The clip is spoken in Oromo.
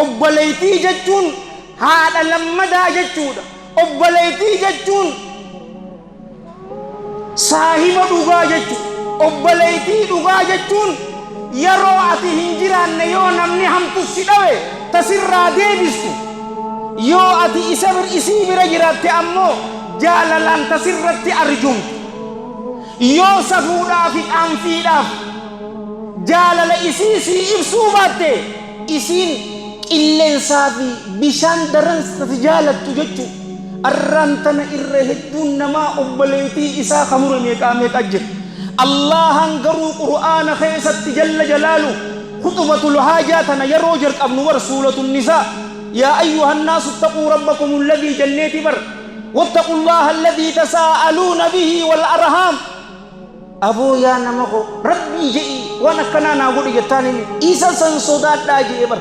obboleettii jechuun haadha lammadaa jechuudha. obboleettii jechuun saahiba dhugaa jechuudha. obboleettii dhugaa jechuun yeroo ati hin jiraanne yoo namni hamtu si dhawe tasirraa deebistu, yoo ati isii bira jiraatte ammoo jaalalaan tasirratti arjumtu, yoo safuudhaa fi qaanfiidhaaf jaalala isii si ibsuu baatte isiin qilleensaa fi bishaan daransa jaalattu jechuudha. arrantana irra hedduun namaa obboleettii isaa kamura meeqa jira. Allahan garuu qur'aana keessatti jalla jalaalu khutbatul haajaatana yeroo jalqabnu war suuratul nisaa yaa ayyuhan naasu ittaquu rabbakum alladhii jalleeti bar wattaquu llaha alladhii tasaa'aluuna bihi wal arhaam. aboo yaa nama ko rabbii je'i waan akkanaa naa godhi jettaan isa san sodaadhaa je'e bar